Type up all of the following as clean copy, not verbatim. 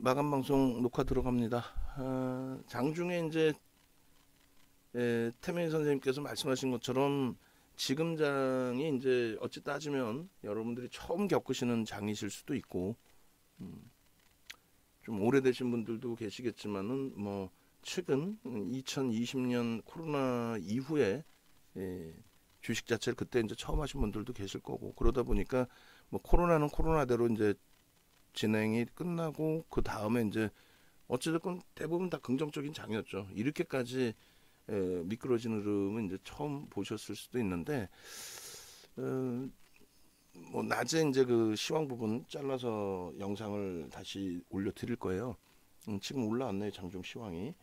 마감 방송 녹화 들어갑니다. 장중에 이제 태민희 선생님께서 말씀하신 것처럼 지금 장이 이제 어찌 따지면 여러분들이 처음 겪으시는 장이실 수도 있고, 좀 오래되신 분들도 계시겠지만은 뭐 최근 2020년 코로나 이후에 주식 자체를 그때 이제 처음 하신 분들도 계실 거고, 그러다 보니까 뭐 코로나는 코로나대로 이제 진행이 끝나고 그 다음에 이제 어찌됐건 대부분 다 긍정적인 장이었죠. 이렇게까지 미끄러지는 흐름은 이제 처음 보셨을 수도 있는데, 뭐 낮에 이제 그 시황 부분 잘라서 영상을 다시 올려드릴 거예요. 지금 올라왔네요. 장중 시황이.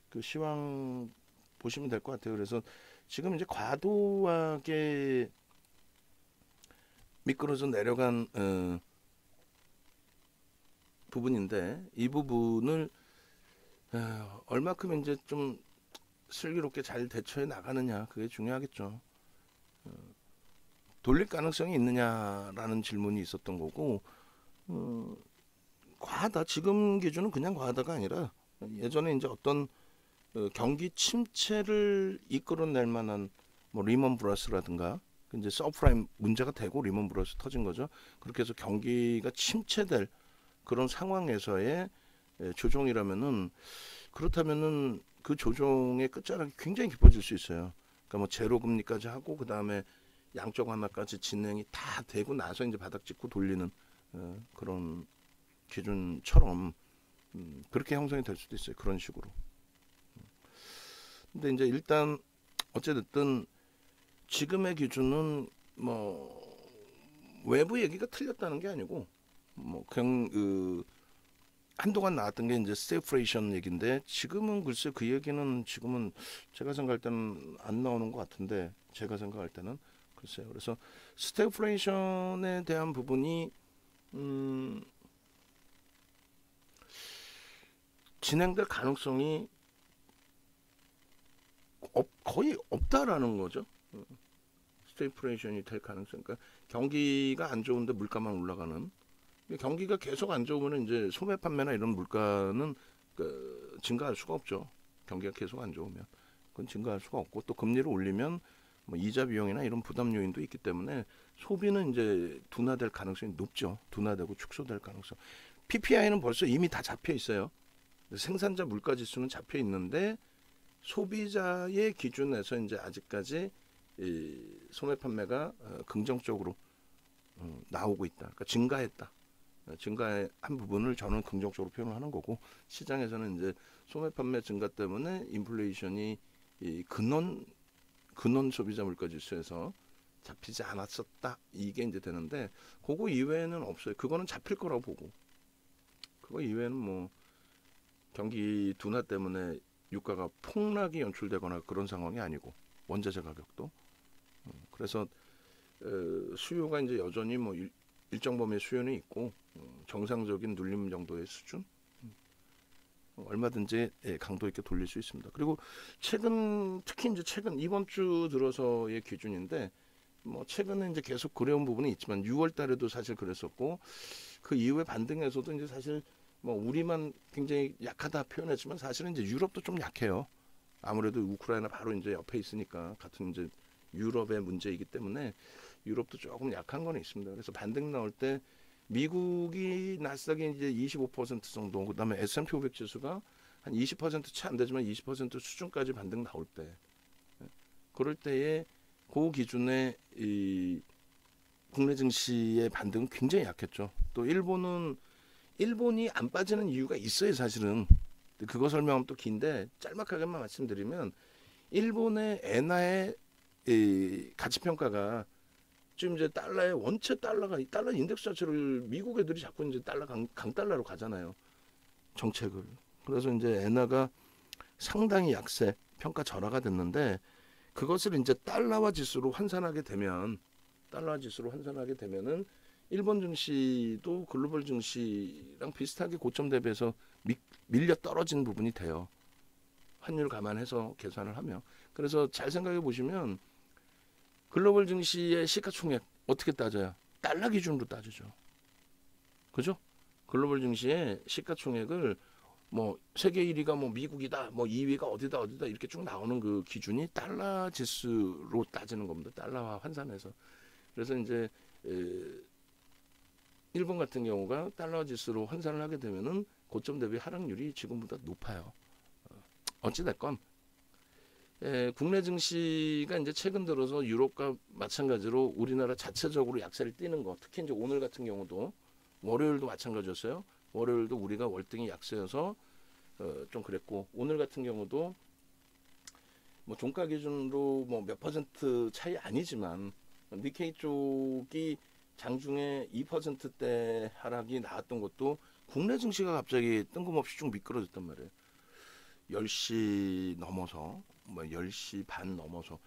그 시황 보시면 될 것 같아요. 그래서 지금 이제 과도하게 미끄러져 내려간 부분인데, 이 부분을 얼마큼 이제 좀 슬기롭게 잘 대처해 나가느냐, 그게 중요하겠죠. 돌릴 가능성이 있느냐라는 질문이 있었던 거고, 과하다, 지금 기준은 그냥 과하다가 아니라 예전에 이제 어떤 경기 침체를 이끌어낼 만한 뭐 리먼 브러스라든가 이제 서프라임 문제가 되고 리먼 브러스 터진 거죠. 그렇게 해서 경기가 침체될 그런 상황에서의 조정이라면은, 그렇다면은 그 조정의 끝자락이 굉장히 깊어질 수 있어요. 그러니까 뭐 제로 금리까지 하고 그 다음에 양적 완화까지 진행이 다 되고 나서 이제 바닥 찍고 돌리는 그런 기준처럼 그렇게 형성이 될 수도 있어요. 그런 식으로. 근데 이제 일단 어찌됐든 지금의 기준은 뭐 외부 얘기가 틀렸다는 게 아니고, 뭐 그냥 한동안 나왔던 게 이제 스태그플레이션 얘기인데, 지금은 글쎄 그 얘기는 지금은 제가 생각할 때는 안 나오는 것 같은데, 제가 생각할 때는 글쎄요. 그래서 스태그플레이션에 대한 부분이 진행될 가능성이 거의 없다라는 거죠. 스태그플레이션이 될 가능성. 그러니까 경기가 안 좋은데 물가만 올라가는. 경기가 계속 안 좋으면 이제 소매 판매나 이런 물가는 증가할 수가 없죠. 경기가 계속 안 좋으면 그건 증가할 수가 없고, 또 금리를 올리면 뭐 이자 비용이나 이런 부담 요인도 있기 때문에 소비는 이제 둔화될 가능성이 높죠. 둔화되고 축소될 가능성. PPI는 벌써 이미 다 잡혀 있어요. 생산자 물가 지수는 잡혀 있는데 소비자의 기준에서 이제 아직까지 이 소매 판매가 긍정적으로 나오고 있다. 그러니까 증가했다. 증가한 부분을 저는 긍정적으로 표현하는 거고, 시장에서는 이제 소매 판매 증가 때문에 인플레이션이 이 근원 소비자 물가 지수에서 잡히지 않았었다, 이게 이제 되는데, 그거 이외에는 없어요. 그거는 잡힐 거라고 보고, 그거 이외에는 뭐 경기 둔화 때문에 유가가 폭락이 연출되거나 그런 상황이 아니고, 원자재 가격도 그래서 수요가 이제 여전히 뭐 일정 범위의 수요는 있고, 정상적인 눌림 정도의 수준, 얼마든지 강도 있게 돌릴 수 있습니다. 그리고 최근, 특히 이제 최근 이번 주 들어서의 기준인데, 뭐 최근에 이제 계속 그래온 부분이 있지만 6월 달에도 사실 그랬었고, 그 이후에 반등에서도 이제 사실 뭐 우리만 굉장히 약하다 표현했지만 사실은 이제 유럽도 좀 약해요. 아무래도 우크라이나 바로 이제 옆에 있으니까, 같은 이제 유럽의 문제이기 때문에 유럽도 조금 약한 건 있습니다. 그래서 반등 나올 때 미국이 나스닥이 이제 25% 정도, 그다음에 S&P 500 지수가 한 20% 채 안 되지만 20% 수준까지 반등 나올 때, 그럴 때에 그 기준에 이 국내 증시의 반등은 굉장히 약했죠. 또 일본이 안 빠지는 이유가 있어요, 사실은. 그거 설명하면 또 긴데 짤막하게만 말씀드리면, 일본의 엔화의 가치 평가가 지금 이제 달러의 원체 달러 인덱스 자체를 미국 애들이 자꾸 이제 달러 강달러로 가잖아요. 정책을. 그래서 이제 엔화가 상당히 약세, 평가 절하가 됐는데, 그것을 이제 달러화 지수로 환산하게 되면은 일본 증시도 글로벌 증시랑 비슷하게 고점 대비해서 밀려 떨어진 부분이 돼요. 환율 감안해서 계산을 하면. 그래서 잘 생각해 보시면 글로벌 증시의 시가총액 어떻게 따져요? 달러 기준으로 따지죠. 그죠? 글로벌 증시의 시가총액을 뭐 세계 1위가 뭐 미국이다, 뭐 2위가 어디다 어디다 이렇게 쭉 나오는 그 기준이 달러 지수로 따지는 겁니다. 달러화 환산해서. 그래서 이제 일본 같은 경우가 달러 지수로 환산을 하게 되면은 고점 대비 하락률이 지금보다 높아요. 어찌됐건 국내 증시가 이제 최근 들어서 유럽과 마찬가지로 우리나라 자체적으로 약세를 띠는 거, 특히 이제 오늘 같은 경우도 월요일도 마찬가지였어요. 월요일도 우리가 월등히 약세여서 좀 그랬고, 오늘 같은 경우도 뭐 종가 기준으로 뭐 몇 퍼센트 차이 아니지만 니케이 쪽이 장중에 2%대 하락이 나왔던 것도 국내 증시가 갑자기 뜬금없이 쭉 미끄러졌단 말이에요. 10시 넘어서 뭐 10시 반 넘어서.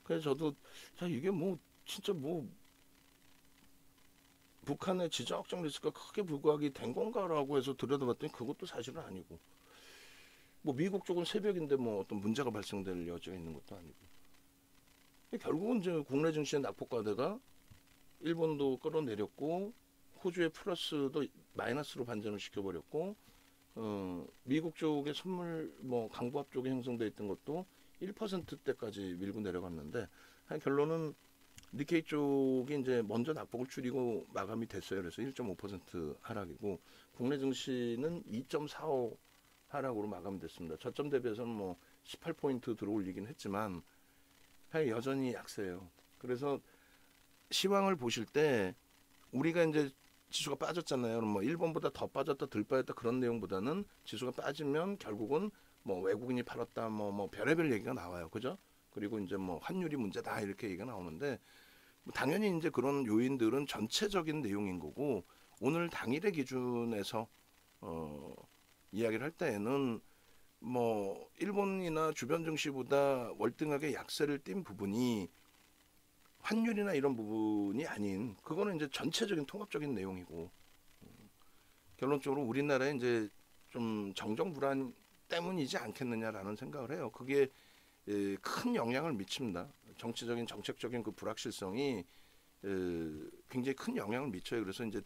그래서 저도 자 이게 뭐 진짜 뭐 북한의 지정학적 리스크가 크게 불구하게 된 건가라고 해서 들여다봤더니 그것도 사실은 아니고, 뭐 미국 쪽은 새벽인데 뭐 어떤 문제가 발생될 여지가 있는 것도 아니고, 결국은 이제 국내 증시의 낙폭과대가 일본도 끌어내렸고 호주의 플러스도 마이너스로 반전을 시켜버렸고, 미국 쪽의 선물 뭐 강보합 쪽에 형성돼 있던 것도 1%대까지 밀고 내려갔는데, 결론은 니케이 쪽이 이제 먼저 낙폭을 줄이고 마감이 됐어요. 그래서 1.5% 하락이고, 국내 증시는 2.45 하락으로 마감됐습니다. 저점 대비해서는 뭐 18포인트 들어올리긴 했지만 여전히 약세예요. 그래서 시황을 보실 때 우리가 이제 지수가 빠졌잖아요. 그럼 뭐 일본보다 더 빠졌다 덜 빠졌다 그런 내용보다는 지수가 빠지면 결국은 뭐 외국인이 팔았다 뭐 별의별 얘기가 나와요. 그죠? 그리고 이제 뭐 환율이 문제다 이렇게 얘기가 나오는데, 뭐 당연히 이제 그런 요인들은 전체적인 내용인 거고, 오늘 당일의 기준에서 이야기를 할 때에는 뭐 일본이나 주변 증시보다 월등하게 약세를 띈 부분이 환율이나 이런 부분이 아닌, 그거는 이제 전체적인 통합적인 내용이고, 결론적으로 우리나라에 이제 좀 정정 불안 때문이지 않겠느냐라는 생각을 해요. 그게 큰 영향을 미칩니다. 정치적인 정책적인 그 불확실성이 굉장히 큰 영향을 미쳐요. 그래서 이제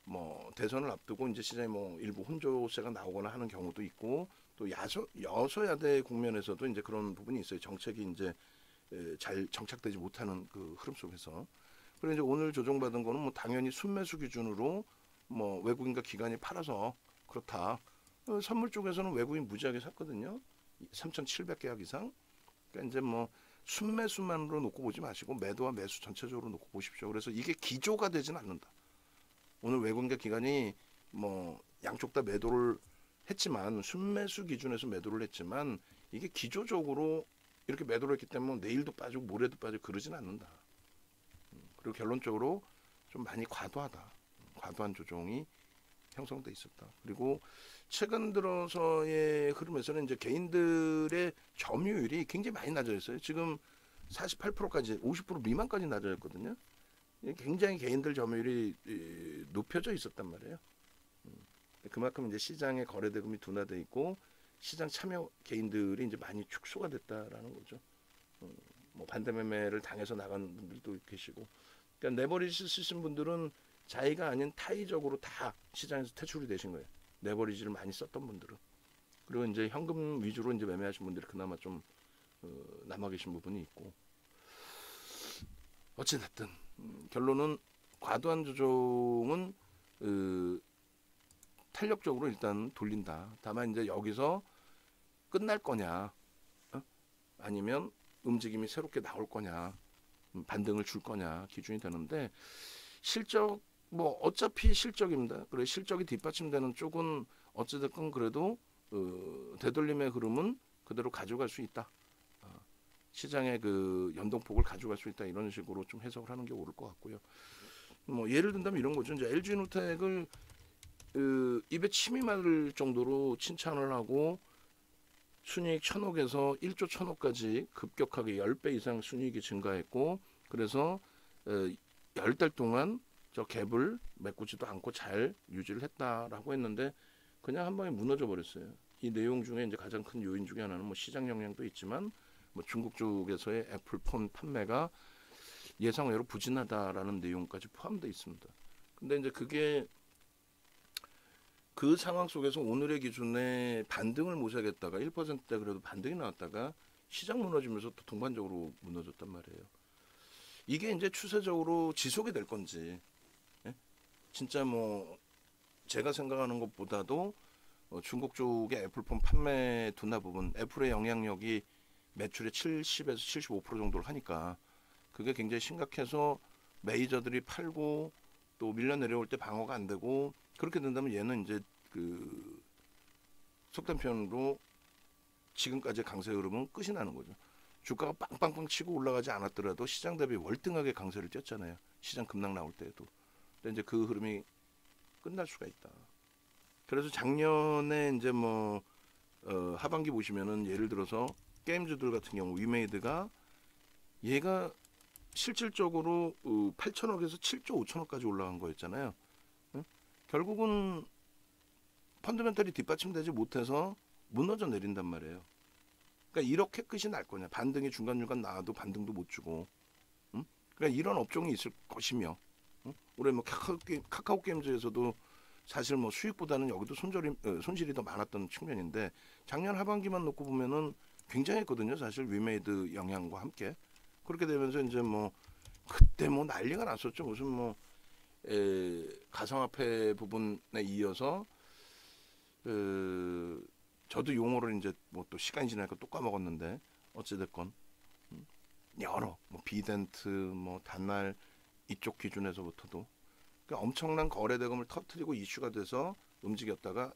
뭐 대선을 앞두고 이제 시장에 뭐 일부 혼조세가 나오거나 하는 경우도 있고, 또 여소야대 국면에서도 이제 그런 부분이 있어요. 정책이 이제 잘 정착되지 못하는 그 흐름 속에서. 그리고 이제 오늘 조정받은 거는 뭐 당연히 순매수 기준으로 뭐 외국인과 기관이 팔아서 그렇다. 선물 쪽에서는 외국인 무지하게 샀거든요. 3,700계약 이상. 그러니까 이제 뭐 순매수만으로 놓고 보지 마시고 매도와 매수 전체적으로 놓고 보십시오. 그래서 이게 기조가 되지는 않는다. 오늘 외국인과 기관이 뭐 양쪽 다 매도를 했지만, 순매수 기준에서 매도를 했지만 이게 기조적으로 이렇게 매도를 했기 때문에 내일도 빠지고 모레도 빠지고 그러진 않는다. 그리고 결론적으로 좀 많이 과도한 조정이 형성돼 있었다. 그리고 최근 들어서의 흐름에서는 이제 개인들의 점유율이 굉장히 많이 낮아졌어요. 지금 48%까지 50% 미만까지 낮아졌거든요. 굉장히 개인들 점유율이 높여져 있었단 말이에요. 그만큼 이제 시장의 거래 대금이 둔화돼 있고 시장 참여 개인들이 이제 많이 축소가 됐다라는 거죠. 뭐 반대 매매를 당해서 나간 분들도 계시고, 그러니까 레버리지 쓰신 분들은 자기가 아닌 타의적으로 다 시장에서 퇴출이 되신 거예요. 레버리지를 많이 썼던 분들은. 그리고 이제 현금 위주로 이제 매매하신 분들이 그나마 좀 남아 계신 부분이 있고, 어찌됐든 결론은 과도한 조정은 탄력적으로 일단 돌린다. 다만 이제 여기서 끝날 거냐, 아니면 움직임이 새롭게 나올 거냐, 반등을 줄 거냐 기준이 되는데, 실적 뭐 어차피 실적입니다. 그래 실적이 뒷받침되는 쪽은 어찌됐건 그래도 되돌림의 흐름은 그대로 가져갈 수 있다. 시장의 그 연동폭을 가져갈 수 있다. 이런 식으로 좀 해석을 하는 게 옳을 것 같고요. 뭐 예를 든다면 이런 거죠. 이제 LG노텍을 입에 침이 마를 정도로 칭찬을 하고 순이익 1,000억에서 1조 1,000억까지 급격하게 10배 이상 순이익이 증가했고, 그래서 10달 동안 저 갭을 메꾸지도 않고 잘 유지를 했다라고 했는데 그냥 한 방에 무너져 버렸어요. 이 내용 중에 이제 가장 큰 요인 중에 하나는 뭐 시장 영향도 있지만, 뭐 중국 쪽에서의 애플폰 판매가 예상외로 부진하다라는 내용까지 포함되어 있습니다. 근데 이제 그게 그 상황 속에서 오늘의 기준에 반등을 모색했다가 1%대 그래도 반등이 나왔다가 시장 무너지면서 또 동반적으로 무너졌단 말이에요. 이게 이제 추세적으로 지속이 될 건지, 예? 진짜 뭐 제가 생각하는 것보다도 중국 쪽의 애플폰 판매 둔화 부분, 애플의 영향력이 매출의 70에서 75% 정도를 하니까 그게 굉장히 심각해서 메이저들이 팔고 또 밀려 내려올 때 방어가 안 되고 그렇게 된다면 얘는 이제 그 속된 표현으로 지금까지의 강세 흐름은 끝이 나는 거죠. 주가가 빵빵빵 치고 올라가지 않았더라도 시장 대비 월등하게 강세를 띄었잖아요. 시장 급락 나올 때에도. 근데 이제 그 흐름이 끝날 수가 있다. 그래서 작년에 이제 뭐 하반기 보시면은 예를 들어서 게임주들 같은 경우 위메이드가 얘가 실질적으로 8천억에서 7조 5천억까지 올라간 거였잖아요. 응? 결국은 펀더멘털이 뒷받침되지 못해서 무너져 내린단 말이에요. 그러니까 이렇게 끝이 날 거냐. 반등이 중간중간 나와도 반등도 못 주고. 응? 그러니까 이런 업종이 있을 것이며 응? 올해 뭐 카카오 게임즈에서도 사실 뭐 수익보다는 여기도 손실이 더 많았던 측면인데 작년 하반기만 놓고 보면은 굉장했거든요. 사실 위메이드 영향과 함께. 그렇게 되면서 이제 뭐 그때 뭐 난리가 났었죠. 무슨 뭐 가상화폐 부분에 이어서 저도 용어를 이제 뭐 또 시간이 지나니까 또 까먹었는데 어찌됐건 여러 뭐 비덴트 뭐 단날 이쪽 기준에서부터도 그러니까 엄청난 거래 대금을 터뜨리고 이슈가 돼서 움직였다가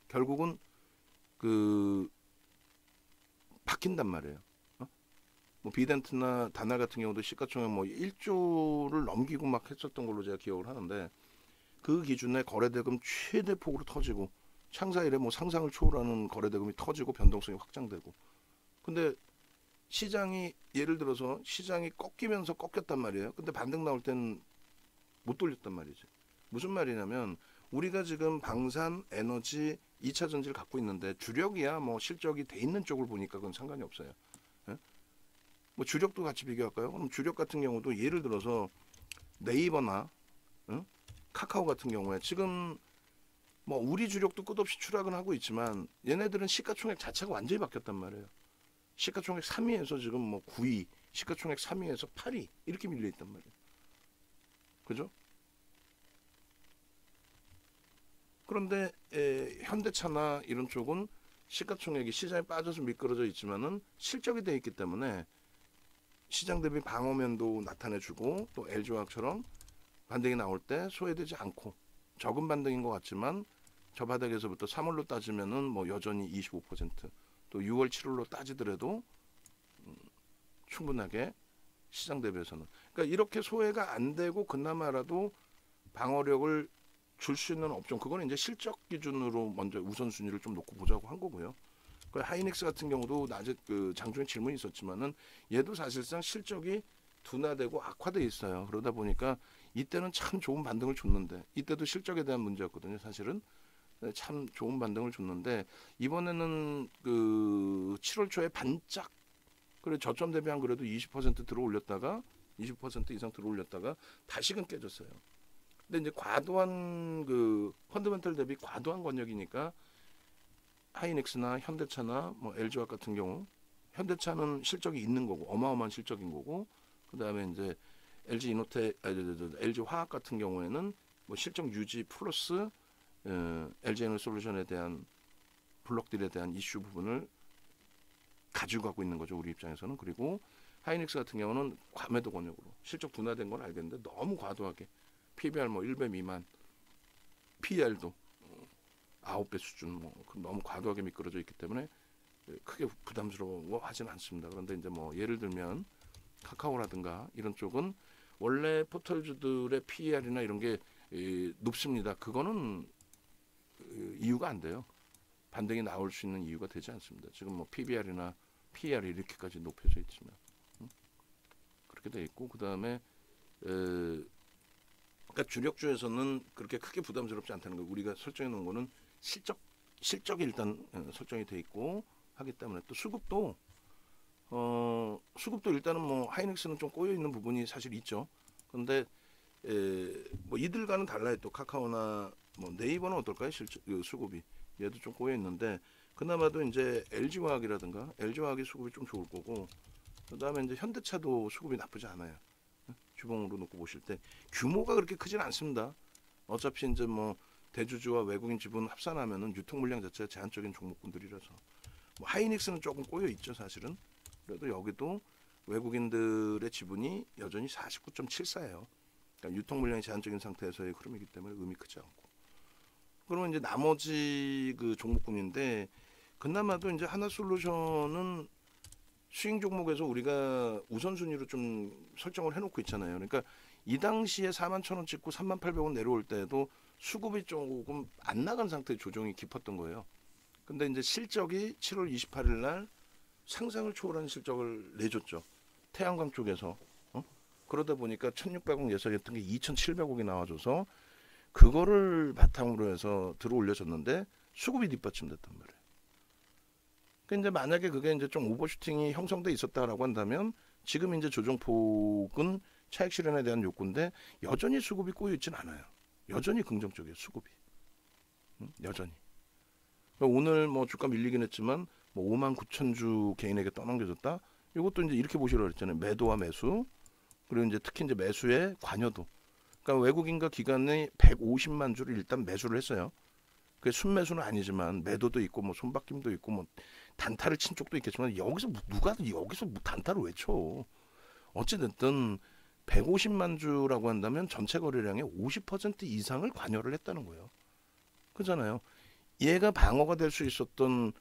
결국은 그 바뀐단 말이에요. 뭐 비덴트나 다날 같은 경우도 시가총액 뭐 1조를 넘기고 막 했었던 걸로 제가 기억을 하는데 그 기준에 거래대금 최대 폭으로 터지고 창사 이래 뭐 상상을 초월하는 거래대금이 터지고 변동성이 확장되고 근데 시장이 예를 들어서 시장이 꺾이면서 꺾였단 말이에요. 근데 반등 나올 때는 못 돌렸단 말이죠. 무슨 말이냐면 우리가 지금 방산, 에너지, 2차 전지를 갖고 있는데 주력이야 뭐 실적이 돼 있는 쪽을 보니까 그건 상관이 없어요. 예? 뭐 주력도 같이 비교할까요? 그럼 주력 같은 경우도 예를 들어서 네이버나 카카오 같은 경우에 지금 뭐 우리 주력도 끝없이 추락은 하고 있지만 얘네들은 시가총액 자체가 완전히 바뀌었단 말이에요. 시가총액 3위에서 지금 뭐 9위, 시가총액 3위에서 8위 이렇게 밀려 있단 말이에요. 그죠? 그런데 현대차나 이런 쪽은 시가총액이 시장에 빠져서 미끄러져 있지만은 실적이 돼 있기 때문에 시장 대비 방어면도 나타내주고 또 LG화학처럼 반등이 나올 때 소외되지 않고 적은 반등인 것 같지만 저 바닥에서부터 3월로 따지면은 뭐 여전히 25%또 6월 7월로 따지더라도 충분하게 시장 대비해서는 그러니까 이렇게 소외가 안 되고 그나마라도 방어력을 줄 수 있는 업종 그거는 이제 실적 기준으로 먼저 우선순위를 좀 놓고 보자고 한 거고요. 그 하이닉스 같은 경우도 낮에 그 장중에 질문이 있었지만은 얘도 사실상 실적이 둔화되고 악화돼 있어요. 그러다 보니까 이때는 참 좋은 반등을 줬는데 이때도 실적에 대한 문제였거든요. 사실은 참 좋은 반등을 줬는데 이번에는 그 7월 초에 반짝 그래 저점 대비 한 그래도 20% 들어올렸다가 20% 이상 들어올렸다가 다시금 깨졌어요. 근데 이제 과도한 그 펀더멘털 대비 과도한 권역이니까 하이닉스나 현대차나 뭐 LG화학 같은 경우 현대차는 실적이 있는 거고 어마어마한 실적인 거고 그다음에 이제 LG 이노텍 LG 화학 같은 경우에는 뭐 실적 유지 플러스 LG 에너솔루션에 대한 블록들에 대한 이슈 부분을 가지고 가고 있는 거죠. 우리 입장에서는. 그리고 하이닉스 같은 경우는 과매도 권역으로 실적 둔화된 건 알겠는데 너무 과도하게 PBR 뭐 1배 미만 PER도 9배 수준 뭐 너무 과도하게 미끄러져 있기 때문에 크게 부담스러워하지는 않습니다. 그런데 이제 뭐 예를 들면 카카오라든가 이런 쪽은 원래 포털주들의 PER이나 이런 게 높습니다. 그거는 이유가 안 돼요. 반등이 나올 수 있는 이유가 되지 않습니다. 지금 뭐 PBR이나 PER이 이렇게까지 높여져 있지만 그렇게 돼 있고 그 다음에 그러니까 주력주에서는 그렇게 크게 부담스럽지 않다는 거. 우리가 설정해 놓은 거는 실적이 일단 설정이 돼 있고 하기 때문에 또 수급도 일단은 뭐 하이닉스는 좀 꼬여 있는 부분이 사실 있죠. 그런데 뭐 이들과는 달라요. 또 카카오나 뭐 네이버는 어떨까요? 실제 그 수급이 얘도 좀 꼬여 있는데 그나마도 이제 LG화학이라든가 LG화학이 수급이 좀 좋을 거고 그다음에 이제 현대차도 수급이 나쁘지 않아요. 주봉으로 놓고 보실 때 규모가 그렇게 크진 않습니다. 어차피 이제 뭐 대주주와 외국인 지분 합산하면은 유통 물량 자체가 제한적인 종목군들이라서 뭐 하이닉스는 조금 꼬여 있죠 사실은. 그래도 여기도 외국인들의 지분이 여전히 49.74예요. 그러니까 유통 물량이 제한적인 상태에서의 흐름이기 때문에 의미 크지 않고. 그러면 이제 나머지 그 종목군인데 그나마도 이제 하나솔루션은 수익 종목에서 우리가 우선순위로 좀 설정을 해놓고 있잖아요. 그러니까 이 당시에 41,000원 찍고 38,000원 내려올 때도 수급이 조금 안 나간 상태의 조정이 깊었던 거예요. 근데 이제 실적이 7월 28일 날 상상을 초월한 실적을 내줬죠. 태양광 쪽에서. 그러다 보니까 1,600억 예상했던 게 2,700억이 나와줘서 그거를 바탕으로 해서 들어 올려졌는데 수급이 뒷받침됐단 말이에요. 그 이제 만약에 그게 이제 좀 오버슈팅이 형성돼 있었다라고 한다면 지금 이제 조정폭은 차익 실현에 대한 욕구인데 여전히 수급이 꼬여 있진 않아요. 여전히 긍정적이에요. 수급이. 여전히. 그러니까 오늘 뭐 주가 밀리긴 했지만 뭐 59,000주 개인에게 떠넘겨졌다. 이것도 이제 이렇게 보시라고 했잖아요. 매도와 매수. 그리고 이제 특히 이제 매수의 관여도. 그러니까 외국인과 기관이 150만 주를 일단 매수를 했어요. 그게 순매수는 아니지만 매도도 있고 뭐 손바뀜도 있고 뭐 단타를 친 쪽도 있겠지만 여기서 누가 여기서 단타를 왜 쳐? 어찌됐든 150만 주라고 한다면 전체 거래량의 50% 이상을 관여를 했다는 거예요. 그렇잖아요. 얘가 방어가 될 수 있었던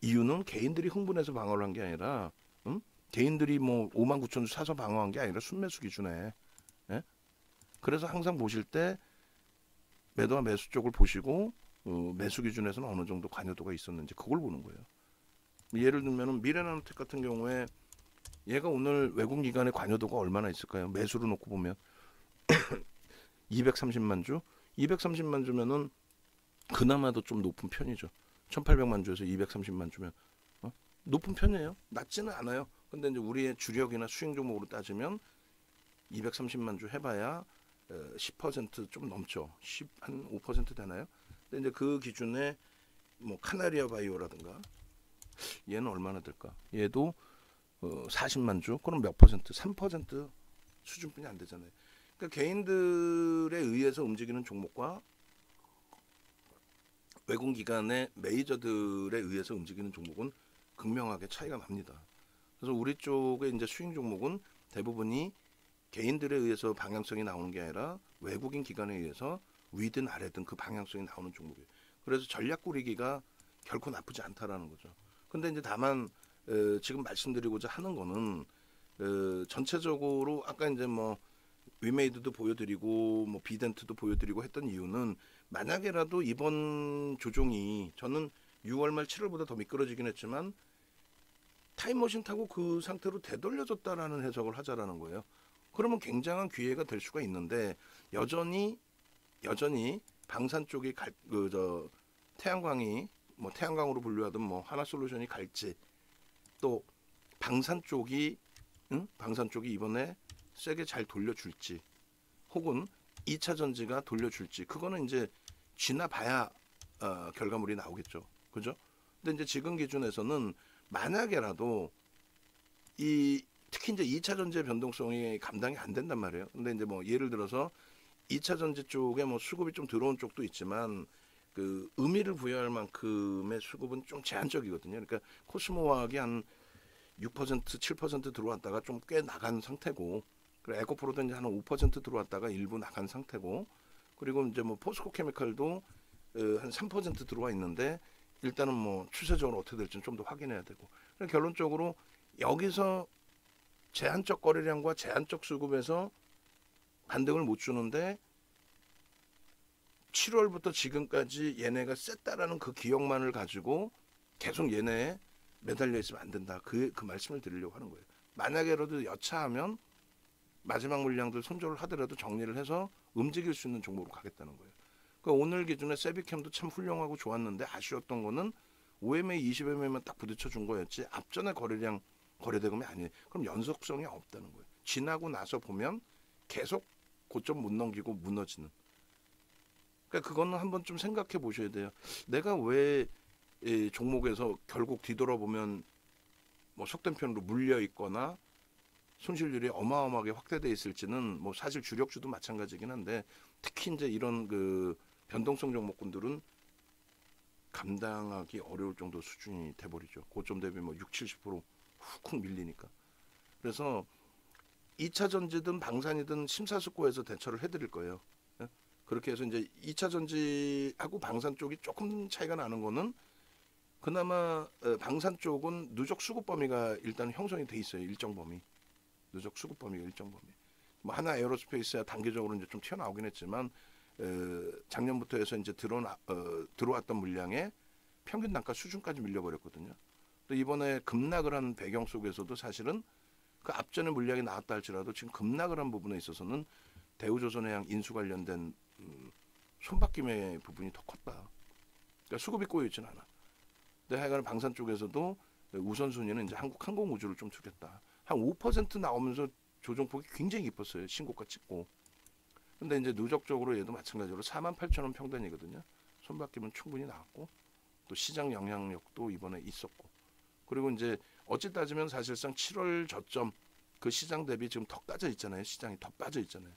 이유는 개인들이 흥분해서 방어를 한 게 아니라 개인들이 뭐 59,000주 사서 방어한 게 아니라 순매수 기준에. 예? 그래서 항상 보실 때 매도와 매수 쪽을 보시고 매수 기준에서는 어느 정도 관여도가 있었는지 그걸 보는 거예요. 예를 들면 미래나노텍 같은 경우에 얘가 오늘 외국 기관의 관여도가 얼마나 있을까요? 매수로 놓고 보면 230만 주, 230만 주면은 그나마도 좀 높은 편이죠. 1,800만 주에서 230만 주면 높은 편이에요. 낮지는 않아요. 근데 이제 우리의 주력이나 수익 종목으로 따지면 230만 주 해봐야 10%좀 넘죠. 한 5% 되나요? 근데 이제 그 기준에 뭐 카나리아 바이오라든가 얘는 얼마나 될까? 얘도 40만 주? 그럼 몇 퍼센트? 3% 수준뿐이 안 되잖아요. 그러니까 개인들에 의해서 움직이는 종목과 외국 기관의 메이저들에 의해서 움직이는 종목은 극명하게 차이가 납니다. 그래서 우리 쪽의 이제 수익 종목은 대부분이 개인들에 의해서 방향성이 나오는 게 아니라 외국인 기관에 의해서 위든 아래든 그 방향성이 나오는 종목이에요. 그래서 전략 꾸리기가 결코 나쁘지 않다라는 거죠. 근데 이제 다만 지금 말씀드리고자 하는 거는 전체적으로 아까 이제 뭐 위메이드도 보여드리고 뭐 비덴트도 보여드리고 했던 이유는 만약에라도 이번 조종이 저는 6월 말 7월보다 더 미끄러지긴 했지만 타임머신 타고 그 상태로 되돌려졌다라는 해석을 하자라는 거예요. 그러면 굉장한 기회가 될 수가 있는데 여전히 방산 쪽이 그저 태양광이 뭐 태양광으로 분류하든 뭐 하나솔루션이 갈지 또 방산 쪽이 방산 쪽이 이번에 세게 잘 돌려줄지 혹은 2차 전지가 돌려줄지 그거는 이제 지나봐야 결과물이 나오겠죠. 그죠? 근데 이제 지금 기준에서는 만약에라도 이 특히 이제 2차 전지의 변동성이 감당이 안 된단 말이에요. 근데 이제 뭐 예를 들어서 2차 전지 쪽에 뭐 수급이 좀 들어온 쪽도 있지만 그 의미를 부여할 만큼의 수급은 좀 제한적이거든요. 그러니까 코스모화학이 한 6%, 7% 들어왔다가 좀 꽤 나간 상태고, 그리고 에코프로도 이제 한 5% 들어왔다가 일부 나간 상태고, 그리고 이제 뭐 포스코 케미칼도 한 3% 들어와 있는데 일단은 뭐 추세적으로 어떻게 될지는 좀 더 확인해야 되고. 결론적으로 여기서 제한적 거래량과 제한적 수급에서 반등을 못 주는데 7월부터 지금까지 얘네가 셌다라는 그 기억만을 가지고 계속 얘네에 매달려 있으면 안 된다. 그 말씀을 드리려고 하는 거예요. 만약에라도 여차하면 마지막 물량들 손절을 하더라도 정리를 해서 움직일 수 있는 종목으로 가겠다는 거예요. 그러니까 오늘 기준에 세비캠도 참 훌륭하고 좋았는데 아쉬웠던 거는 OMA 20mm만 딱 부딪혀 준 거였지 앞전에 거래량 거래대금이 아니에요. 그럼 연속성이 없다는 거예요. 지나고 나서 보면 계속 고점 못 넘기고 무너지는. 그러니까 그거는 한번 좀 생각해 보셔야 돼요. 내가 왜 이 종목에서 결국 뒤돌아보면 뭐 속된 편으로 물려 있거나 손실률이 어마어마하게 확대돼 있을지는 뭐 사실 주력주도 마찬가지긴 한데 특히 이제 이런 그 변동성 종목군들은 감당하기 어려울 정도 수준이 돼버리죠. 고점 대비 뭐 6, 70% 훅훅 밀리니까. 그래서 2차 전지든 방산이든 심사숙고해서 대처를 해드릴 거예요. 예? 그렇게 해서 이제 2차 전지하고 방산 쪽이 조금 차이가 나는 거는 그나마 방산 쪽은 누적 수급 범위가 일단 형성이 돼 있어요. 일정 범위. 누적 수급 범위가 일정 범위. 뭐 하나 에어로스페이스야 단계적으로 이제 좀 튀어나오긴 했지만 작년부터 해서 이제 들어왔던 물량에 평균 단가 수준까지 밀려버렸거든요. 또 이번에 급락을 한 배경 속에서도 사실은 그 앞전에 물량이 나왔다 할지라도 지금 급락을 한 부분에 있어서는 대우조선해양 인수 관련된 손바뀜의 부분이 더 컸다. 그러니까 수급이 꼬여 있지는 않아. 근데 하여간 방산 쪽에서도 우선순위는 이제 한국항공우주를 좀 주겠다. 한 5% 나오면서 조정폭이 굉장히 깊었어요. 신고가 찍고. 근데 이제 누적적으로 얘도 마찬가지로 48,000원 평단이거든요. 손바뀜은 충분히 나왔고 또 시장 영향력도 이번에 있었고. 그리고 이제 어찌 따지면 사실상 7월 저점 그 시장 대비 지금 더 까져 있잖아요. 시장이 더 빠져 있잖아요.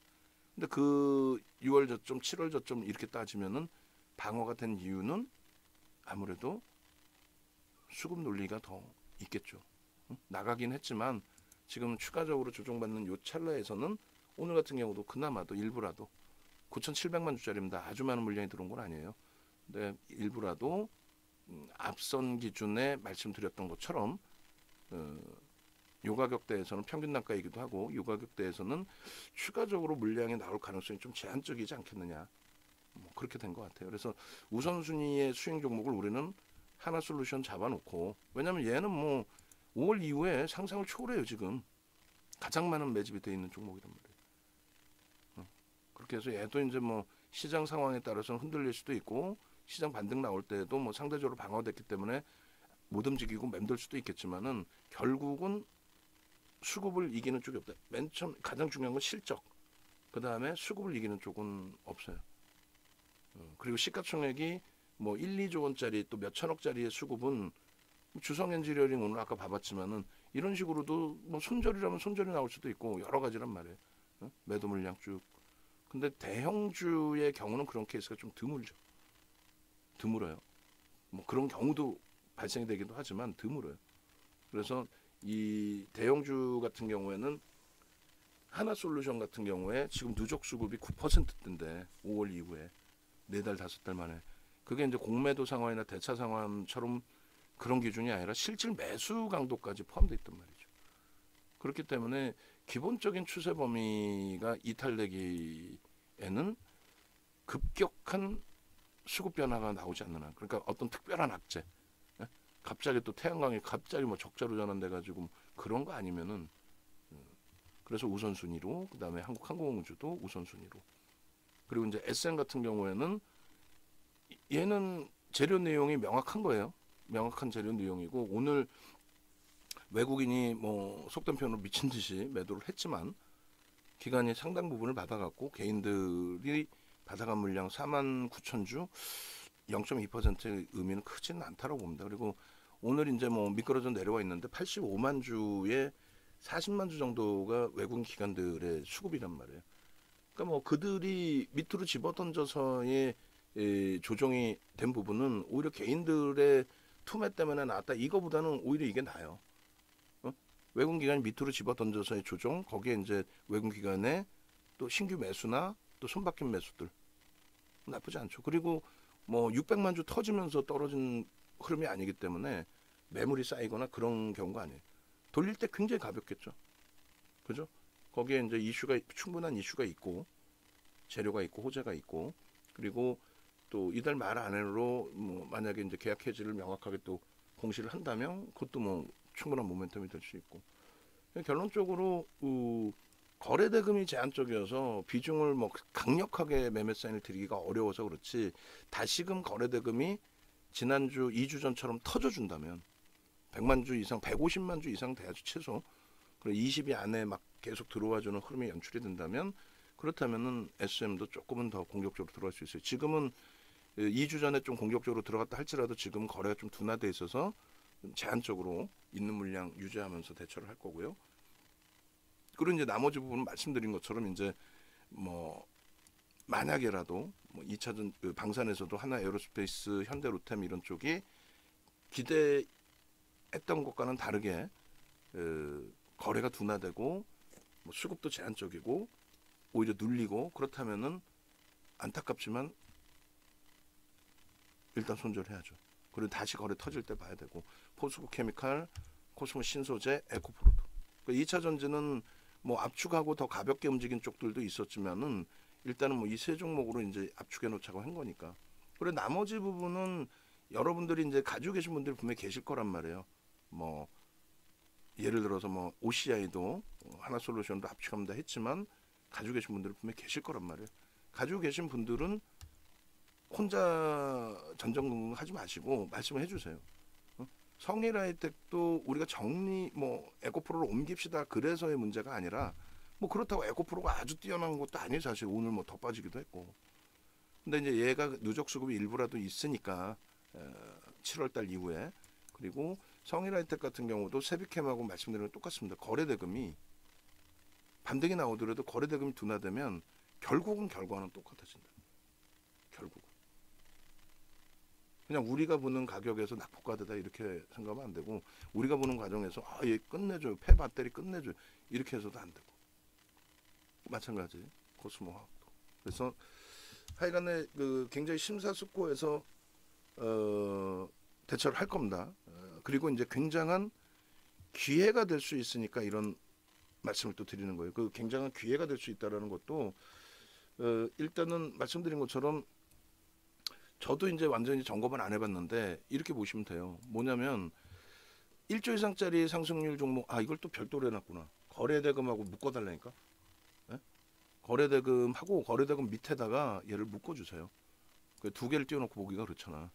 근데 그 6월 저점, 7월 저점 이렇게 따지면은 방어가 된 이유는 아무래도 수급 논리가 더 있겠죠. 나가긴 했지만 지금 추가적으로 조정받는 요 찰나에서는 오늘 같은 경우도 그나마도 일부라도 9,700만 주짜리입니다. 아주 많은 물량이 들어온 건 아니에요. 근데 일부라도 앞선 기준에 말씀드렸던 것처럼 요 가격대에서는 평균 단가이기도 하고 요 가격대에서는 추가적으로 물량이 나올 가능성이 좀 제한적이지 않겠느냐. 뭐 그렇게 된 것 같아요. 그래서 우선순위의 수익 종목을 우리는 하나솔루션 잡아놓고 왜냐하면 얘는 뭐 5월 이후에 상상을 초월해요. 지금 가장 많은 매집이 돼 있는 종목이란 말이에요. 그렇게 해서 얘도 이제 뭐 시장 상황에 따라서는 흔들릴 수도 있고 시장 반등 나올 때도 뭐 상대적으로 방어됐기 때문에 못 움직이고 맴돌 수도 있겠지만은 결국은 수급을 이기는 쪽이 없다. 맨 처음 가장 중요한 건 실적. 그 다음에 수급을 이기는 쪽은 없어요. 그리고 시가총액이 뭐 1, 2조 원짜리 또 몇 천억짜리의 수급은 주성엔지니어링 오늘 아까 봐봤지만은 이런 식으로도 뭐 손절이라면 손절이 나올 수도 있고 여러 가지란 말이에요. 매도 물량 쭉. 근데 대형주의 경우는 그런 케이스가 좀 드물죠. 드물어요. 뭐 그런 경우도 발생이 되기도 하지만 드물어요. 그래서 이 대형주 같은 경우에는 하나솔루션 같은 경우에 지금 누적 수급이 9%대인데 5월 이후에 4달 5달 만에 그게 이제 공매도 상황이나 대차 상황처럼 그런 기준이 아니라 실질 매수 강도까지 포함되어 있단 말이죠. 그렇기 때문에 기본적인 추세 범위가 이탈되기에는 급격한 수급 변화가 나오지 않는 한 그러니까 어떤 특별한 악재 갑자기 또 태양광이 갑자기 뭐 적자로 전환돼 가지고 그런 거 아니면은 그래서 우선순위로 그다음에 한국항공우주도 우선순위로 그리고 이제 SN 같은 경우에는 얘는 재료 내용이 명확한 거예요. 명확한 재료 내용이고 오늘 외국인이 뭐 속된 표현으로 미친 듯이 매도를 했지만 기간이 상당 부분을 받아갔고 개인들이 받아간 물량 49,000주 0.2%의 의미는 크지는 않다고 봅니다. 그리고 오늘 이제 뭐 미끄러져 내려와 있는데 85만 주에 40만 주 정도가 외국인 기관들의 수급이란 말이에요. 그러니까 뭐 그들이 밑으로 집어던져서의 조정이 된 부분은 오히려 개인들의 투매 때문에 나왔다. 이거보다는 오히려 이게 나아요. 외국인 기관이 밑으로 집어던져서의 조정, 거기에 이제 외국인 기관의 또 신규 매수나 또 손바뀐 매수들 나쁘지 않죠. 그리고 뭐 600만 주 터지면서 떨어진 흐름이 아니기 때문에 매물이 쌓이거나 그런 경우가 아니에요. 돌릴 때 굉장히 가볍겠죠. 그죠? 거기에 이제 이슈가 충분한 이슈가 있고 재료가 있고 호재가 있고 그리고 또 이달 말 안으로 뭐 만약에 이제 계약 해지를 명확하게 또 공시를 한다면 그것도 뭐 충분한 모멘텀이 될 수 있고 결론적으로 거래 대금이 제한적이어서 비중을 뭐 강력하게 매매 사인을 드리기가 어려워서 그렇지 다시금 거래 대금이 지난주 2주 전처럼 터져준다면 100만 주 이상 150만 주 이상 돼야지 최소 그리고 20위 안에 막 계속 들어와주는 흐름이 연출이 된다면 그렇다면은 SM도 조금은 더 공격적으로 들어갈 수 있어요. 지금은 2주 전에 좀 공격적으로 들어갔다 할지라도 지금 거래가 좀 둔화돼 있어서 제한적으로 있는 물량 유지하면서 대처를 할 거고요. 그리고 이제 나머지 부분은 말씀드린 것처럼 이제 뭐 만약에라도 뭐 2차전 방산에서도 하나 에어로스페이스, 현대로템 이런 쪽이 기대했던 것과는 다르게 거래가 둔화되고 뭐 수급도 제한적이고 오히려 눌리고 그렇다면은 안타깝지만 일단 손절해야죠. 그리고 다시 거래 터질 때 봐야 되고 포스코 케미칼, 코스모 신소재, 에코프로도. 그러니까 2차 전지는 뭐 압축하고 더 가볍게 움직인 쪽들도 있었지만은 일단은 뭐 이 세 종목으로 이제 압축해 놓자고 한 거니까. 그리고 나머지 부분은 여러분들이 이제 가지고 계신 분들이 분명히 계실 거란 말이에요. 뭐 예를 들어서 뭐 OCI도 하나솔루션도 압축합니다 했지만 가지고 계신 분들이 분명히 계실 거란 말이에요. 가지고 계신 분들은 혼자 전전긍긍하지 마시고 말씀을 해주세요. 성일하이텍도 우리가 정리 뭐 에코프로로 옮깁시다 그래서의 문제가 아니라 뭐 그렇다고 에코프로가 아주 뛰어난 것도 아니에요. 사실 오늘 뭐 더 빠지기도 했고. 근데 이제 얘가 누적 수급이 일부라도 있으니까 7월달 이후에 그리고 성일하이텍 같은 경우도 세비캠하고 말씀드린 건 똑같습니다. 거래대금이 반등이 나오더라도 거래대금이 둔화되면 결국은 결과는 똑같아진다. 결국. 그냥 우리가 보는 가격에서 낙폭과대다 이렇게 생각하면 안 되고 우리가 보는 과정에서 얘 끝내줘요. 폐배터리 끝내줘요. 이렇게 해서도 안 되고 마찬가지 코스모화학도. 그래서 하여간에 굉장히 심사숙고해서 대처를 할 겁니다. 그리고 이제 굉장한 기회가 될 수 있으니까 이런 말씀을 또 드리는 거예요. 그 굉장한 기회가 될 수 있다라는 것도 일단은 말씀드린 것처럼 저도 이제 완전히 점검을 안 해봤는데 이렇게 보시면 돼요. 뭐냐면 1조 이상짜리 상승률 종목 이걸 또 별도로 해놨구나. 거래대금하고 묶어달라니까. 네? 거래대금하고 거래대금 밑에다가 얘를 묶어주세요. 두 개를 띄워놓고 보기가 그렇잖아.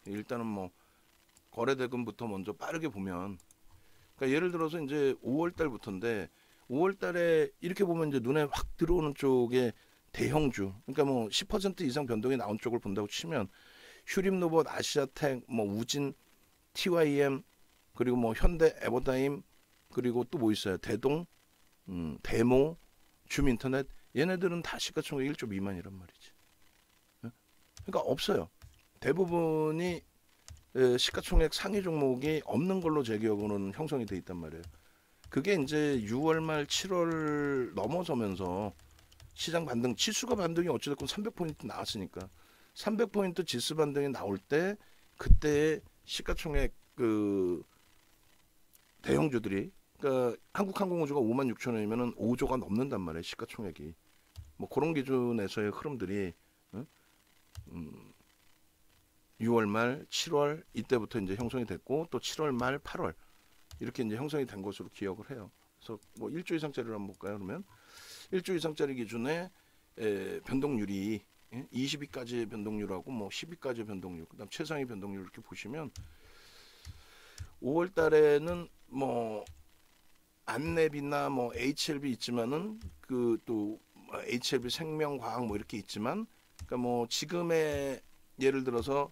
일단은 뭐 거래대금부터 먼저 빠르게 보면 그러니까 예를 들어서 이제 5월 달부터인데 5월 달에 이렇게 보면 이제 눈에 확 들어오는 쪽에 대형주 그러니까 뭐 10% 이상 변동이 나온 쪽을 본다고 치면 휴림로봇, 아시아텍, 뭐 우진, TYM 그리고 뭐 현대, 에버다임 그리고 또 뭐 있어요? 대동, 대모, 줌인터넷 얘네들은 다 시가총액 1조 미만이란 말이지. 그러니까 없어요. 대부분이 시가총액 상위 종목이 없는 걸로 제 기억으로는 형성이 돼 있단 말이에요. 그게 이제 6월 말 7월 넘어서면서 시장 반등, 지수가 반등이 어찌됐건 300포인트 나왔으니까 300포인트 지수 반등이 나올 때 그때 시가총액 대형주들이 그러니까 한국항공우주가 56,000원이면은 5조가 넘는단 말이에요. 시가총액이. 뭐 그런 기준에서의 흐름들이 6월 말 7월 이때부터 이제 형성이 됐고 또 7월 말 8월 이렇게 이제 형성이 된 것으로 기억을 해요. 그래서 뭐 1조 이상짜리를 한번 볼까요? 그러면 1조 이상짜리 기준에 변동률이 20위까지의 변동률하고 뭐 10위까지의 변동률, 그다음 최상위 변동률 이렇게 보시면 5월 달에는 뭐 안랩이나 뭐 HLB 있지만은 또 HLB 생명과학 뭐 이렇게 있지만 그러니까 뭐 지금의 예를 들어서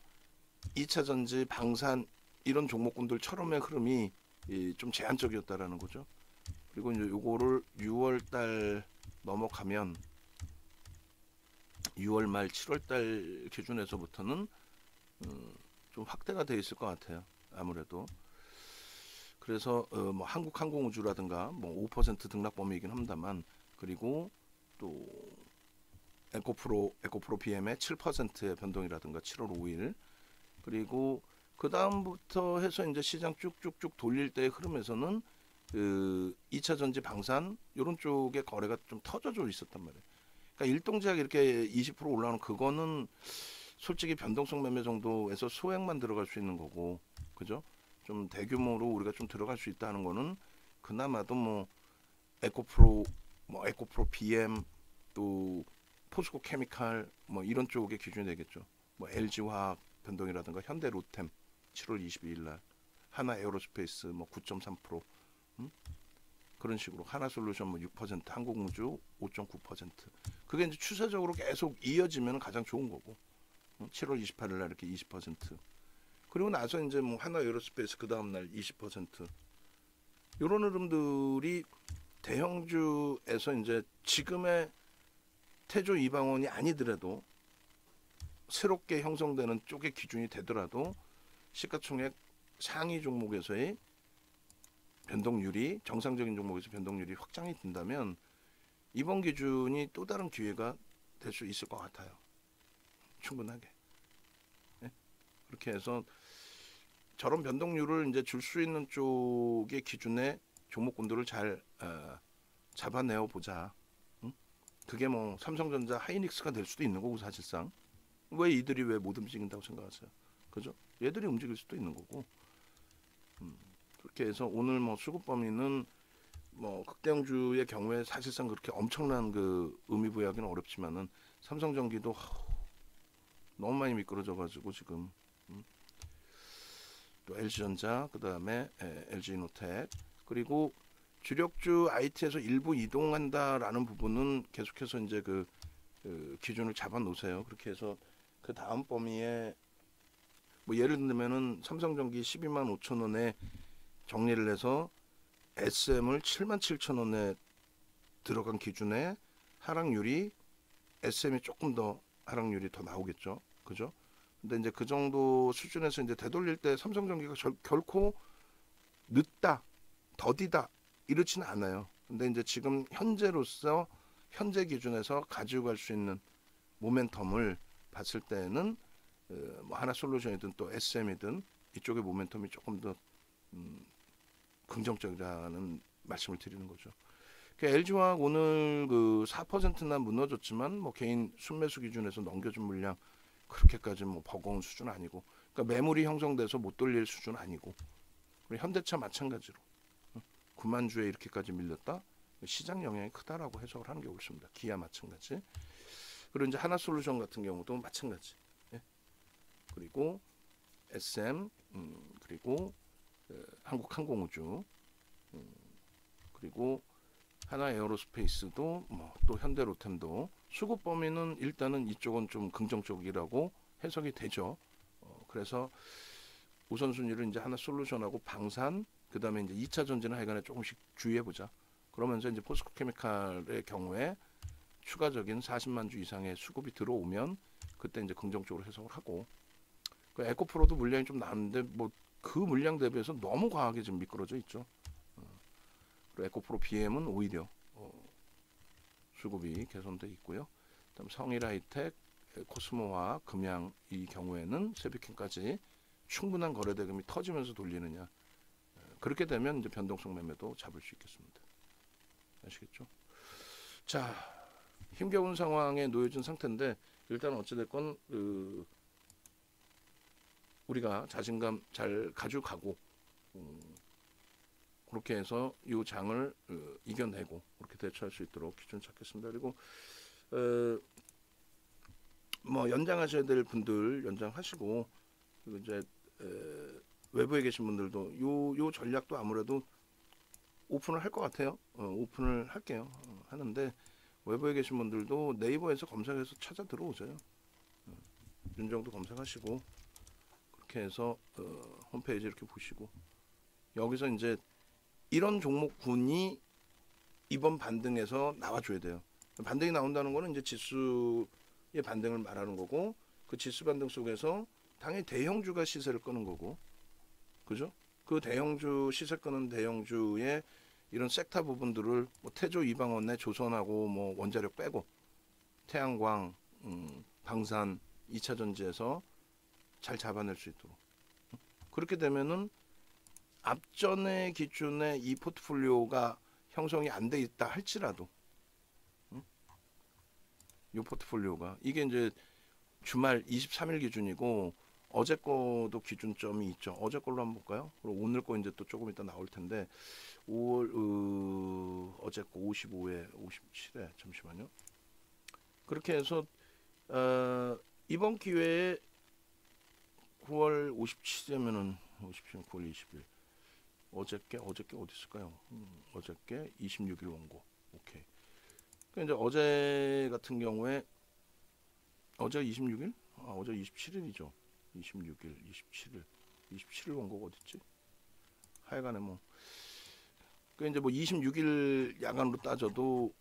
2차 전지, 방산 이런 종목군들처럼의 흐름이 좀 제한적이었다라는 거죠. 그리고 이제 요거를 6월 달 넘어가면 6월 말 7월 달 기준에서부터는 좀 확대가 돼 있을 것 같아요. 아무래도. 그래서 뭐 한국항공우주라든가 뭐 5% 등락 범위이긴 합니다만 그리고 또 에코프로 BM의 7%의 변동이라든가 7월 5일 그리고 그 다음부터 해서 이제 시장 쭉쭉쭉 돌릴 때의 흐름에서는 2차 전지 방산 이런 쪽의 거래가 좀 터져져 있었단 말이에요. 그러니까 일동제약 이렇게 20% 올라오는 그거는 솔직히 변동성 매매 정도에서 소액만 들어갈 수 있는 거고, 그죠? 좀 대규모로 우리가 좀 들어갈 수 있다는 거는 그나마도 뭐 에코프로 BM 또 포스코 케미칼 뭐 이런 쪽의 기준이 되겠죠. 뭐 LG화학 변동이라든가 현대로템 7월 22일 날 하나 에어로스페이스 뭐 9.3% 그런 식으로 하나솔루션 뭐 6%, 한국우주 5.9%. 그게 이제 추세적으로 계속 이어지면 가장 좋은 거고. 7월 28일 날 이렇게 20%. 그리고 나서 이제 뭐 하나 에어로스페이스 그 다음 날 20%. 이런 흐름들이 대형주에서 이제 지금의 태조 이방원이 아니더라도 새롭게 형성되는 쪽의 기준이 되더라도 시가총액 상위 종목에서의 변동률이 정상적인 종목에서 변동률이 확장이 된다면 이번 기준이 또 다른 기회가 될 수 있을 것 같아요. 충분하게. 네? 그렇게 해서 저런 변동률을 이제 줄 수 있는 쪽의 기준에 종목군들을 잘 잡아내어 보자. 응? 그게 뭐 삼성전자, 하이닉스가 될 수도 있는 거고 사실상 왜 이들이 왜 못 움직인다고 생각하세요? 그죠? 얘들이 움직일 수도 있는 거고. 그렇게 해서 오늘 뭐 수급 범위는 뭐 극대형주의 경우에 사실상 그렇게 엄청난 그 의미 부여하기는 어렵지만은 삼성전기도 너무 많이 미끄러져가지고 지금 또 LG전자 그다음에 LG노텍 그리고 주력주 IT에서 일부 이동한다라는 부분은 계속해서 이제 그 기준을 잡아 놓으세요. 그렇게 해서 그 다음 범위에 뭐 예를 들면은 삼성전기 12만 5천 원에 정리를 해서 SM을 7만 7천 원에 들어간 기준에 하락률이 SM이 조금 더 하락률이 더 나오겠죠. 그죠? 근데 이제 그 정도 수준에서 이제 되돌릴 때 삼성전기가 결코 늦다, 더디다 이렇지는 않아요. 근데 이제 지금 현재로서 현재 기준에서 가지고 갈 수 있는 모멘텀을 봤을 때는 뭐 하나솔루션이든 또 SM이든 이쪽의 모멘텀이 조금 더 긍정적이라는 말씀을 드리는 거죠. LG화학 오늘 그 4%나 무너졌지만 뭐 개인 순매수 기준에서 넘겨준 물량 그렇게까지 뭐 버거운 수준 아니고, 그러니까 매물이 형성돼서 못 돌릴 수준 아니고, 그리고 현대차 마찬가지로 9만 주에 이렇게까지 밀렸다. 시장 영향이 크다라고 해석을 하는 게 옳습니다. 기아 마찬가지. 그리고 이제 하나솔루션 같은 경우도 마찬가지. 예. 그리고 SM 그리고 한국항공우주 그리고 하나 에어로스페이스도 뭐 또 현대로템도 수급 범위는 일단은 이쪽은 좀 긍정적이라고 해석이 되죠. 그래서 우선순위를 이제 하나 솔루션하고 방산 그다음에 이제 2차 전지는 하여간에 조금씩 주의해 보자. 그러면서 이제 포스코케미칼의 경우에 추가적인 40만 주 이상의 수급이 들어오면 그때 이제 긍정적으로 해석을 하고, 그 에코프로도 물량이 좀 나왔는데 뭐 그 물량 대비해서 너무 과하게 지금 미끄러져 있죠. 그리고 에코프로 BM은 오히려 수급이 개선돼 있고요. 그다음 성일하이텍, 코스모화, 금양 이 경우에는 세비킹까지 충분한 거래대금이 터지면서 돌리느냐. 그렇게 되면 이제 변동성 매매도 잡을 수 있겠습니다. 아시겠죠? 자, 힘겨운 상황에 놓여진 상태인데 일단 어찌됐건 우리가 자신감 잘 가져가고 그렇게 해서 이 장을 이겨내고 그렇게 대처할 수 있도록 기준 찾겠습니다. 그리고 뭐 연장하셔야 될 분들 연장하시고, 그리고 이제 외부에 계신 분들도 요 전략도 아무래도 오픈을 할 것 같아요. 오픈을 할게요. 하는데 외부에 계신 분들도 네이버에서 검색해서 찾아 들어오세요. 윤정도 검색하시고 그렇게 해서 홈페이지 이렇게 보시고 여기서 이제 이런 종목군이 이번 반등에서 나와줘야 돼요. 반등이 나온다는 거는 이제 지수의 반등을 말하는 거고, 그 지수 반등 속에서 당연히 대형주가 시세를 끄는 거고, 그죠? 그 대형주 시세 끄는 대형주의 이런 섹터 부분들을 뭐 태조, 이방원내, 조선하고 뭐 원자력 빼고 태양광, 방산, 2차 전지에서 잘 잡아낼 수 있도록. 그렇게 되면은 앞전의 기준에 이 포트폴리오가 형성이 안 돼 있다 할지라도 이 포트폴리오가 이게 이제 주말 23일 기준이고 어제 거도 기준점이 있죠. 어제 걸로 한번 볼까요? 그리고 오늘 거 이제 또 조금 이따 나올 텐데 5월 어제 거 55에 57에 잠시만요. 그렇게 해서 이번 기회에 9월 57일이면은 57, 9월 20일 어저께 어디 있을까요? 어저께 26일 원고. 오케이. 그러니까 이제 어제 같은 경우에 어제 26일? 어제 27일이죠. 26일, 27일 원고가 어딨지? 하여간에 뭐. 그 이제 뭐 26일 야간으로 따져도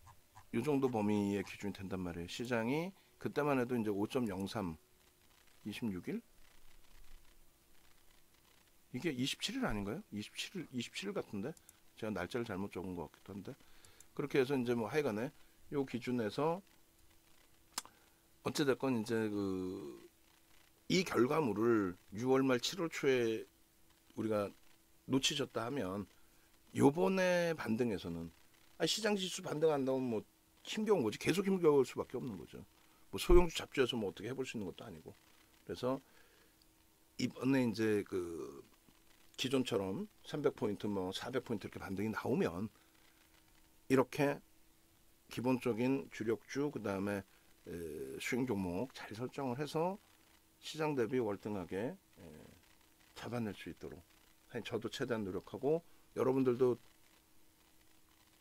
이 정도 범위의 기준이 된단 말이에요. 시장이 그때만 해도 이제 5.03, 26일? 이게 27일 아닌가요? 27일 같은데? 제가 날짜를 잘못 적은 것 같기도 한데. 그렇게 해서 이제 뭐 하여간에 요 기준에서 어찌됐건 이제 이 결과물을 6월 말 7월 초에 우리가 놓치셨다 하면 요번에 반등에서는 시장 지수 반등 안 나오면 뭐 힘겨운 거지. 계속 힘겨울 수밖에 없는 거죠. 뭐 소형주 잡주에서 뭐 어떻게 해볼 수 있는 것도 아니고. 그래서 이번에 이제 기존처럼 300포인트 뭐 400포인트 이렇게 반등이 나오면 이렇게 기본적인 주력주 그다음에 수익 종목 잘 설정을 해서 시장 대비 월등하게 잡아낼 수 있도록 저도 최대한 노력하고 여러분들도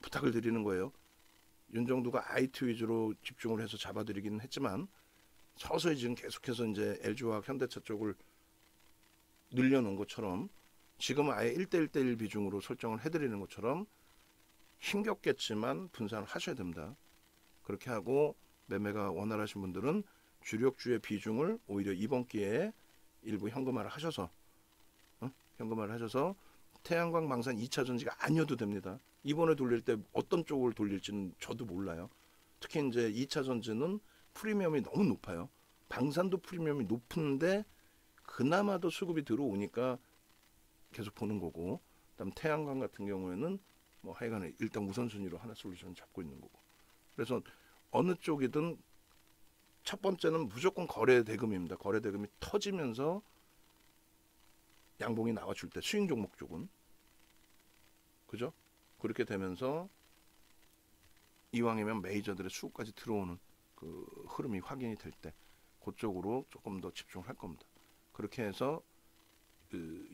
부탁을 드리는 거예요. 윤정두가 IT 위주로 집중을 해서 잡아드리기는 했지만 서서히 지금 계속해서 이제 LG화학 현대차 쪽을 늘려놓은 것처럼 지금은 아예 1대1대1 비중으로 설정을 해드리는 것처럼 힘겹겠지만 분산을 하셔야 됩니다. 그렇게 하고 매매가 원활하신 분들은 주력주의 비중을 오히려 이번 기회에 일부 현금화를 하셔서 태양광 방산 2차 전지가 아니어도 됩니다. 이번에 돌릴 때 어떤 쪽을 돌릴지는 저도 몰라요. 특히 이제 2차 전지는 프리미엄이 너무 높아요. 방산도 프리미엄이 높은데 그나마도 수급이 들어오니까 계속 보는 거고, 그다음 태양광 같은 경우에는 뭐 하여간에 일단 우선순위로 하나 솔루션 잡고 있는 거고. 그래서 어느 쪽이든 첫 번째는 무조건 거래 대금입니다. 거래 대금이 터지면서 양봉이 나와줄 때 수익 종목 쪽은 그죠? 그렇게 되면서 이왕이면 메이저들의 수급까지 들어오는 그 흐름이 확인이 될 때 그쪽으로 조금 더 집중할 겁니다. 그렇게 해서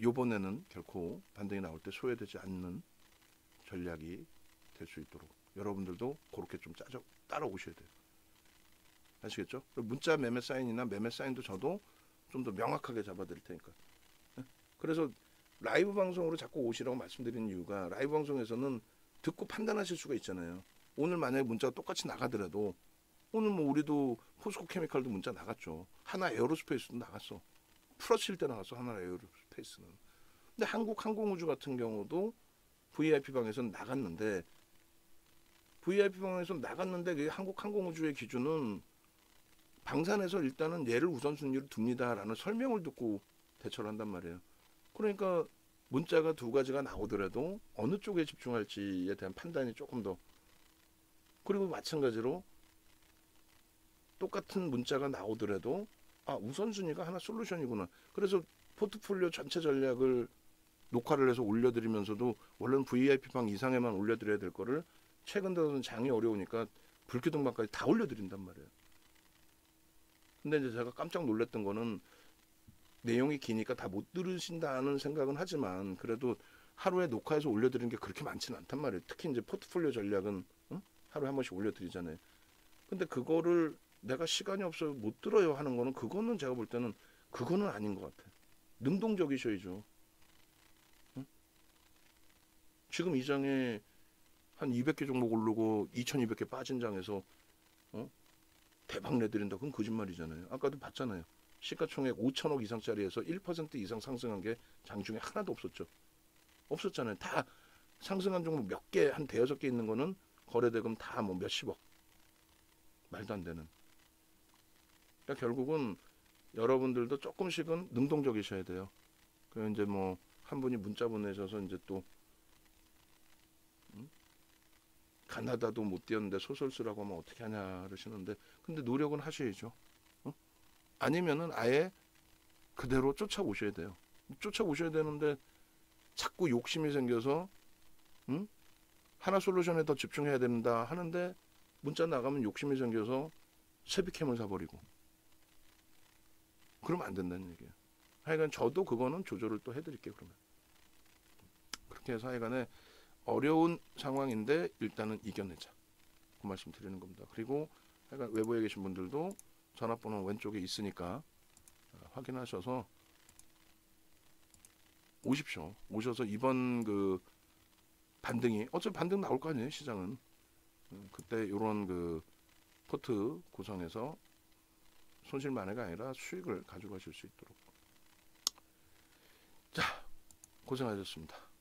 요번에는 결코 반등이 나올 때 소외되지 않는 전략이 될 수 있도록 여러분들도 그렇게 좀 따라오셔야 돼요. 아시겠죠? 문자 매매 사인이나 매매 사인도 저도 좀 더 명확하게 잡아드릴 테니까. 그래서 라이브 방송으로 자꾸 오시라고 말씀드리는 이유가 라이브 방송에서는 듣고 판단하실 수가 있잖아요. 오늘 만약에 문자가 똑같이 나가더라도 오늘 뭐 우리도 포스코 케미칼도 문자 나갔죠. 하나 에어로스페이스도 나갔어. 플러스일 때 나갔어. 하나 에어로스페이스는. 근데 한국 항공우주 같은 경우도 VIP 방에서 나갔는데 VIP 방에서 나갔는데 그 한국 항공우주의 기준은 방산에서 일단은 얘를 우선순위로 둡니다라는 설명을 듣고 대처를 한단 말이에요. 그러니까 문자가 두 가지가 나오더라도 어느 쪽에 집중할지에 대한 판단이 조금 더, 그리고 마찬가지로 똑같은 문자가 나오더라도 우선순위가 하나 솔루션이구나. 그래서 포트폴리오 전체 전략을 녹화를 해서 올려드리면서도 원래는 VIP방 이상에만 올려드려야 될 거를 최근 들어서는 장이 어려우니까 불기둥방까지 다 올려드린단 말이에요. 근데 이제 제가 깜짝 놀랐던 거는 내용이 기니까 다 못 들으신다는 생각은 하지만 그래도 하루에 녹화해서 올려드리는 게 그렇게 많지는 않단 말이에요. 특히 이제 포트폴리오 전략은 하루에 한 번씩 올려드리잖아요. 근데 그거를 내가 시간이 없어서 못 들어요 하는 거는 그거는 제가 볼 때는 그거는 아닌 것 같아요. 능동적이셔야죠. 지금 이 장에 한 200개 종목 오르고 2200개 빠진 장에서 대박 내드린다. 그건 거짓말이잖아요. 아까도 봤잖아요. 시가총액 5천억 이상짜리에서 1% 이상 상승한 게 장중에 하나도 없었죠. 없었잖아요. 다 상승한 종목 몇 개, 한 대여섯 개 있는 거는 거래대금 다 뭐 몇십억. 말도 안 되는. 그러니까 결국은 여러분들도 조금씩은 능동적이셔야 돼요. 그 이제 뭐 한 분이 문자 보내셔서 이제 또 가나다도 못 뛰었는데 소설 쓰라고 하면 어떻게 하냐 그러시는데, 근데 노력은 하셔야죠. 아니면은 아예 그대로 쫓아오셔야 돼요. 쫓아오셔야 되는데 자꾸 욕심이 생겨서 하나 솔루션에 더 집중해야 된다 하는데 문자 나가면 욕심이 생겨서 세비캠을 사버리고 그러면 안 된다는 얘기예요. 하여간 저도 그거는 조절을 또 해드릴게요. 그러면 어떻게 사회간에 어려운 상황인데 일단은 이겨내자. 그 말씀 드리는 겁니다. 그리고 하여간 외부에 계신 분들도 전화번호 왼쪽에 있으니까 확인하셔서 오십시오. 오셔서 이번 그 반등이 어차피 반등 나올 거 아니에요, 시장은. 그때 이런 그 포트 구성해서 손실 만회가 아니라 수익을 가져가실 수 있도록. 자, 고생하셨습니다.